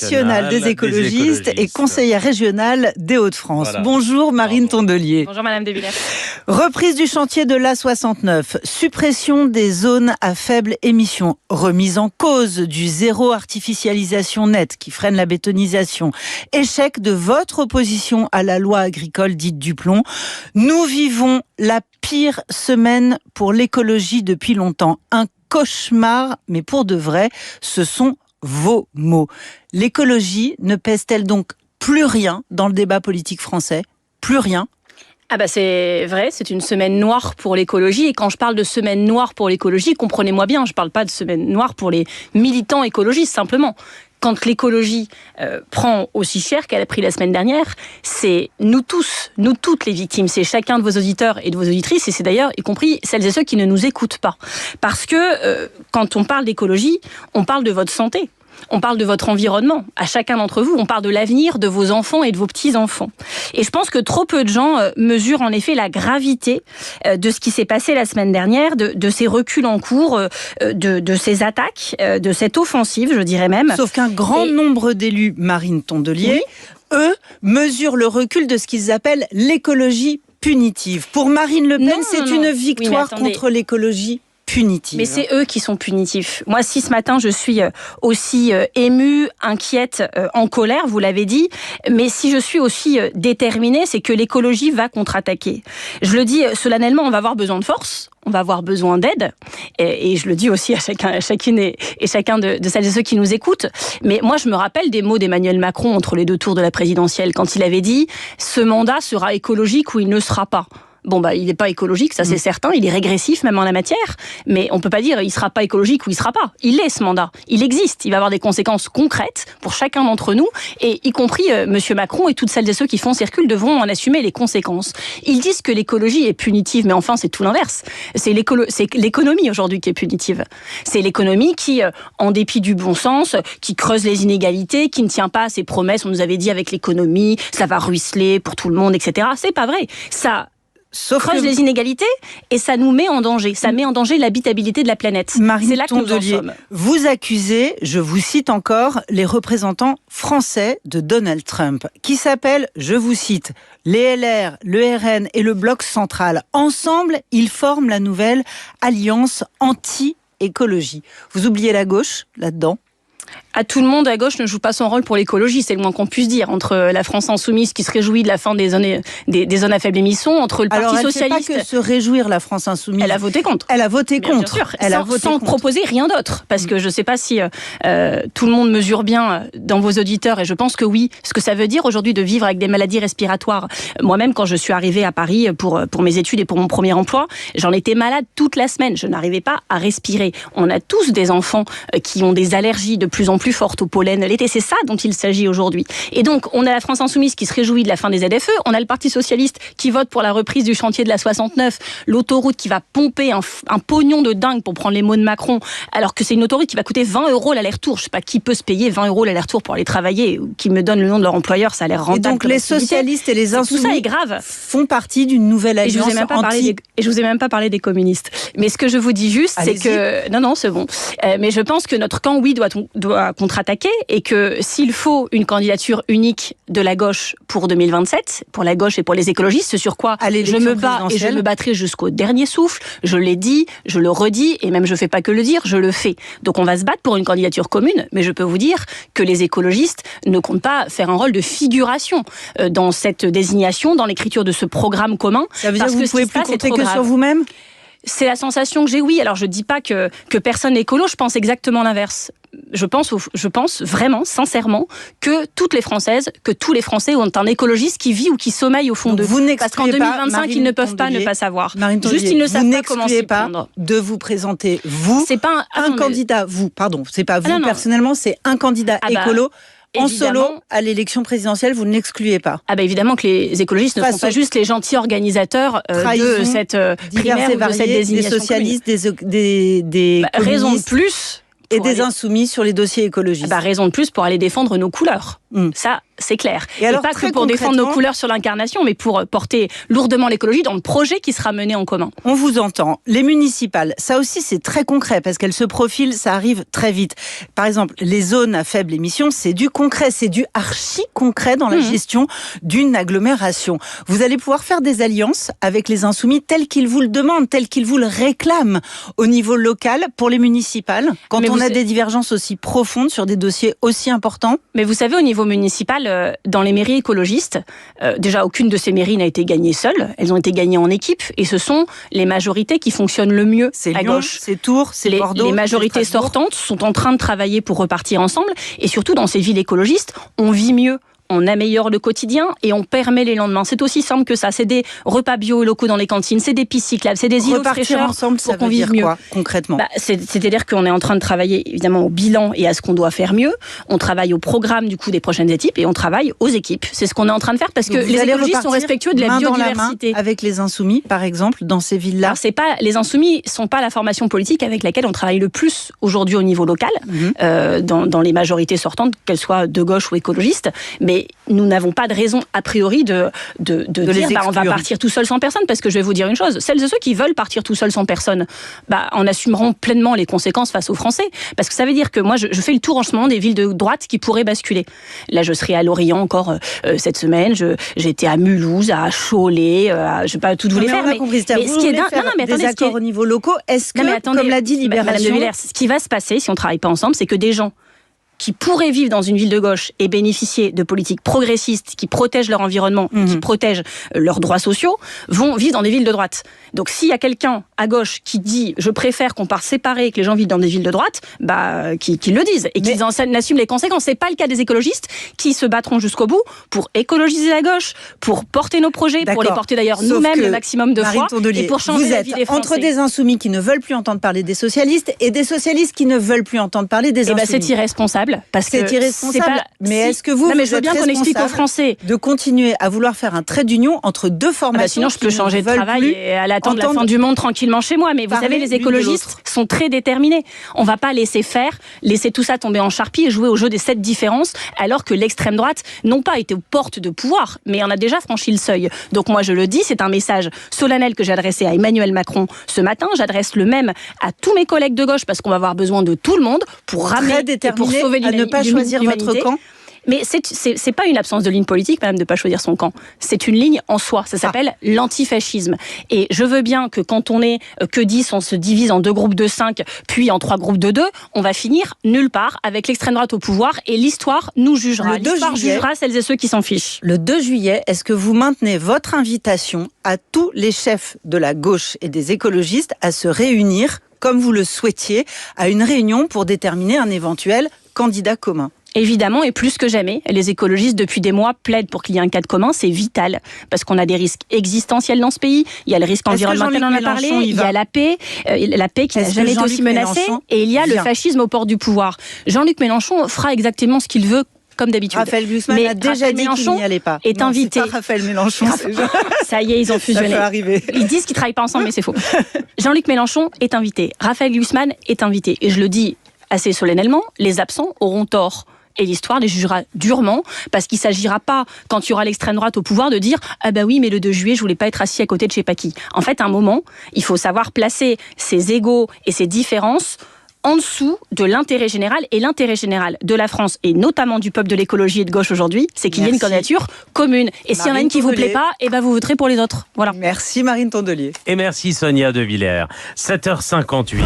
Nationale des écologistes et conseillère régionale des Hauts-de-France. Voilà. Bonjour Marine Tondelier. Bonjour Madame de Villers. Reprise du chantier de l'A69, suppression des zones à faible émission, remise en cause du zéro artificialisation nette qui freine la bétonisation, échec de votre opposition à la loi agricole dite Duplon. Nous vivons la pire semaine pour l'écologie depuis longtemps. Un cauchemar, mais pour de vrai, ce sont vos mots. L'écologie ne pèse-t-elle donc plus rien dans le débat politique français ? Plus rien ? C'est vrai, c'est une semaine noire pour l'écologie. Et quand je parle de semaine noire pour l'écologie, comprenez-moi bien, je ne parle pas de semaine noire pour les militants écologistes, simplement. Quand l'écologie prend aussi cher qu'elle a pris la semaine dernière, c'est nous tous, nous toutes les victimes. C'est chacun de vos auditeurs et de vos auditrices, et c'est d'ailleurs y compris celles et ceux qui ne nous écoutent pas. Parce que quand on parle d'écologie, on parle de votre santé. On parle de votre environnement, à chacun d'entre vous. On parle de l'avenir de vos enfants et de vos petits-enfants. Et je pense que trop peu de gens mesurent en effet la gravité de ce qui s'est passé la semaine dernière, de ces reculs en cours, de ces attaques, de cette offensive, je dirais même. Sauf qu'un grand nombre d'élus, Marine Tondelier, eux, mesurent le recul de ce qu'ils appellent l'écologie punitive. Pour Marine Le Pen, c'est une victoire contre l'écologie punitive. Mais c'est eux qui sont punitifs. Moi, si ce matin, je suis aussi émue, inquiète, en colère, vous l'avez dit, mais si je suis aussi déterminée, c'est que l'écologie va contre-attaquer. Je le dis solennellement, on va avoir besoin de force, on va avoir besoin d'aide, et je le dis aussi à chacune et chacun de celles et ceux qui nous écoutent. Mais moi, je me rappelle des mots d'Emmanuel Macron entre les deux tours de la présidentielle, quand il avait dit « Ce mandat sera écologique ou il ne sera pas ». Il n'est pas écologique, ça c'est certain, il est régressif même en la matière, mais on peut pas dire il sera pas écologique ou il sera pas. Il est ce mandat, il existe, il va avoir des conséquences concrètes pour chacun d'entre nous, et y compris Monsieur Macron et toutes celles et ceux qui font circule devront en assumer les conséquences. Ils disent que l'écologie est punitive, mais enfin c'est tout l'inverse. C'est l'économie aujourd'hui qui est punitive. C'est l'économie qui, en dépit du bon sens, qui creuse les inégalités, qui ne tient pas à ses promesses. On nous avait dit avec l'économie, ça va ruisseler pour tout le monde, etc. C'est pas vrai. Ça creuse les inégalités et ça nous met en danger. Ça met en danger l'habitabilité de la planète. Marine Tondelier, vous accusez, je vous cite encore, les représentants français de Donald Trump, qui s'appellent, je vous cite, les LR, le RN et le Bloc central. Ensemble, ils forment la nouvelle alliance anti-écologie. Vous oubliez la gauche là-dedans ? Tout le monde à gauche ne joue pas son rôle pour l'écologie, c'est le moins qu'on puisse dire. Entre la France insoumise qui se réjouit de la fin des zones à faible émission, entre le Parti socialiste... Alors, elle ne fait pas que se réjouir, la France insoumise. Elle a voté contre. Elle a voté contre. Bien sûr, sans proposer rien d'autre. Parce que je ne sais pas si tout le monde mesure bien dans vos auditeurs, et je pense que oui, ce que ça veut dire aujourd'hui de vivre avec des maladies respiratoires. Moi-même, quand je suis arrivée à Paris pour mes études et pour mon premier emploi, j'en étais malade toute la semaine. Je n'arrivais pas à respirer. On a tous des enfants qui ont des allergies de plus en plus forte au pollen l'été, c'est ça dont il s'agit aujourd'hui. Et donc, on a la France insoumise qui se réjouit de la fin des ZFE, on a le Parti socialiste qui vote pour la reprise du chantier de l'A69, l'autoroute qui va pomper un pognon de dingue, pour prendre les mots de Macron, alors que c'est une autoroute qui va coûter 20 € l'aller-retour. Je sais pas qui peut se payer 20 € l'aller-retour pour aller travailler, ou qui me donne le nom de leur employeur, ça a l'air rentable. Et donc, les socialistes et les insoumis tout ça est grave. Font partie d'une nouvelle alliance et je vous ai même pas parlé des communistes. Mais ce que je vous dis juste, c'est que... Non, c'est bon. Mais je pense que notre camp, oui, doit contre-attaquer, et que s'il faut une candidature unique de la gauche pour 2027, pour la gauche et pour les écologistes, ce sur quoi je me bats et je me battrai jusqu'au dernier souffle, je l'ai dit, je le redis, et même je fais pas que le dire, je le fais. Donc on va se battre pour une candidature commune, mais je peux vous dire que les écologistes ne comptent pas faire un rôle de figuration dans cette désignation, dans l'écriture de ce programme commun. Ça veut dire que vous pouvez plus compter que sur vous-même ? C'est la sensation que j'ai, oui. Alors, je dis pas que personne n'est écolo, je pense exactement l'inverse. Je pense vraiment, sincèrement, que toutes les Françaises, que tous les Français ont un écologiste qui vit ou qui sommeille au fond d'eux. Parce qu'en 2025, ils ne peuvent pas ne pas savoir. Juste, ils ne savent pas comment s'y prendre. De vous présenter, vous, c'est pas un candidat, c'est pas vous personnellement, c'est un candidat écolo. En solo, à l'élection présidentielle, vous ne l'excluez pas. Évidemment que les écologistes ne sont pas juste les gentils organisateurs de cette primaire ou de cette désignation. Des socialistes, des raison de plus. Et des insoumis sur les dossiers écologistes. Raison de plus pour aller défendre nos couleurs. Ça, c'est clair. Et alors, pas que pour défendre nos couleurs sur l'incarnation, mais pour porter lourdement l'écologie dans le projet qui sera mené en commun. On vous entend. Les municipales, ça aussi c'est très concret parce qu'elles se profilent, ça arrive très vite. Par exemple, les zones à faible émission, c'est du concret, c'est du archi concret dans la gestion d'une agglomération. Vous allez pouvoir faire des alliances avec les insoumis tels qu'ils vous le demandent, tels qu'ils vous le réclament au niveau local pour les municipales, quand on a des divergences aussi profondes sur des dossiers aussi importants. Mais vous savez, au niveau municipal, dans les mairies écologistes, déjà aucune de ces mairies n'a été gagnée seule, elles ont été gagnées en équipe et ce sont les majorités qui fonctionnent le mieux à Lyon, gauche. C'est Tours, c'est Bordeaux. Les majorités sortantes sont en train de travailler pour repartir ensemble et surtout dans ces villes écologistes, on vit mieux. On améliore le quotidien et on permet les lendemains. C'est aussi simple que ça. C'est des repas bio et locaux dans les cantines, c'est des pistes cyclables, c'est des îlots de fraîcheur ensemble, pour qu'on vive mieux. Quoi, concrètement C'est-à-dire qu'on est en train de travailler évidemment au bilan et à ce qu'on doit faire mieux. On travaille au programme du coup des prochaines équipes et on travaille aux équipes. C'est ce qu'on est en train de faire parce que les écologistes sont respectueux de la biodiversité. Avec les insoumis, par exemple, dans ces villes-là. Alors, les insoumis sont pas la formation politique avec laquelle on travaille le plus aujourd'hui au niveau local, dans les majorités sortantes, qu'elles soient de gauche ou écologistes. Mais nous n'avons pas de raison a priori de dire on va partir tout seul sans personne, parce que je vais vous dire une chose, celles et ceux qui veulent partir tout seul sans personne, en assumeront pleinement les conséquences face aux Français, parce que ça veut dire que moi je fais le tour en ce moment des villes de droite qui pourraient basculer. Là je serai à Lorient encore cette semaine, j'étais à Mulhouse, à Cholet, je ne vais pas tout vous les faire, mais ce qui est dingue, des accords au niveau locaux, est-ce que, comme l'a dit Libération, Madame de Villers, ce qui va se passer si on ne travaille pas ensemble, c'est que des gens qui pourraient vivre dans une ville de gauche et bénéficier de politiques progressistes qui protègent leur environnement, qui protègent leurs droits sociaux, vont vivre dans des villes de droite. Donc s'il y a quelqu'un à gauche qui dit « je préfère qu'on parte séparés et que les gens vivent dans des villes de droite », qu'ils le disent et qu'ils assument les conséquences. C'est pas le cas des écologistes qui se battront jusqu'au bout pour écologiser la gauche, pour porter nos projets, pour les porter d'ailleurs nous-mêmes le maximum de fois et pour changer la vie des Français. Entre des insoumis qui ne veulent plus entendre parler des socialistes et des socialistes qui ne veulent plus entendre parler des insoumis. C'est irresponsable. Parce que c'est irresponsable. Mais est-ce que vous je veux bien qu'on explique aux Français de continuer à vouloir faire un trait d'union entre deux formations? Sinon, je peux changer de travail et à l'attendre la fin du monde tranquillement chez moi. Mais vous savez, les écologistes sont très déterminés. On ne va pas laisser faire, laisser tout ça tomber en charpie et jouer au jeu des 7 différences, alors que l'extrême droite n'ont pas été aux portes de pouvoir, mais on a déjà franchi le seuil. Donc moi, je le dis, c'est un message solennel que j'ai adressé à Emmanuel Macron ce matin. J'adresse le même à tous mes collègues de gauche, parce qu'on va avoir besoin de tout le monde pour ramener et pour sauver l'humanité. Pas choisir votre camp. Mais c'est pas une absence de ligne politique, madame, de pas choisir son camp. C'est une ligne en soi. Ça s'appelle l'antifascisme. Et je veux bien que quand on est que 10, on se divise en 2 groupes de 5, puis en 3 groupes de 2, on va finir nulle part avec l'extrême droite au pouvoir et l'histoire nous jugera. L'histoire jugera celles et ceux qui s'en fichent. Le 2 juillet, est-ce que vous maintenez votre invitation à tous les chefs de la gauche et des écologistes à se réunir, comme vous le souhaitiez, à une réunion pour déterminer un éventuel candidat commun? Évidemment, et plus que jamais, les écologistes, depuis des mois, plaident pour qu'il y ait un cadre commun. C'est vital, parce qu'on a des risques existentiels dans ce pays. Il y a le risque environnemental, on en a parlé. Il y a la paix qui n'a jamais été aussi menacée. Et il y a le fascisme aux portes du pouvoir. Jean-Luc Mélenchon fera exactement ce qu'il veut, comme d'habitude. Raphaël Glucksmann a déjà dit qu'il n'y allait pas. Est invité. C'est pas Raphaël Mélenchon. Ça y est, ils ont fusionné. Ça peut arriver. Ils disent qu'ils ne travaillent pas ensemble, mais c'est faux. Jean-Luc Mélenchon est invité. Raphaël Glucksmann est invité. Et je le dis assez solennellement, les absents auront tort. Et l'histoire les jugera durement, parce qu'il ne s'agira pas, quand il y aura l'extrême droite au pouvoir, de dire « Ah bah oui, mais le 2 juillet, je ne voulais pas être assis à côté de je sais pas qui ». En fait, à un moment, il faut savoir placer ses égos et ses différences en dessous de l'intérêt général. Et l'intérêt général de la France, et notamment du peuple de l'écologie et de gauche aujourd'hui, c'est qu'il y ait une candidature commune. Et s'il y en a une qui ne vous plaît pas, vous voterez pour les autres. Voilà. Merci Marine Tondelier. Et merci Sonia De Villers. 7h58.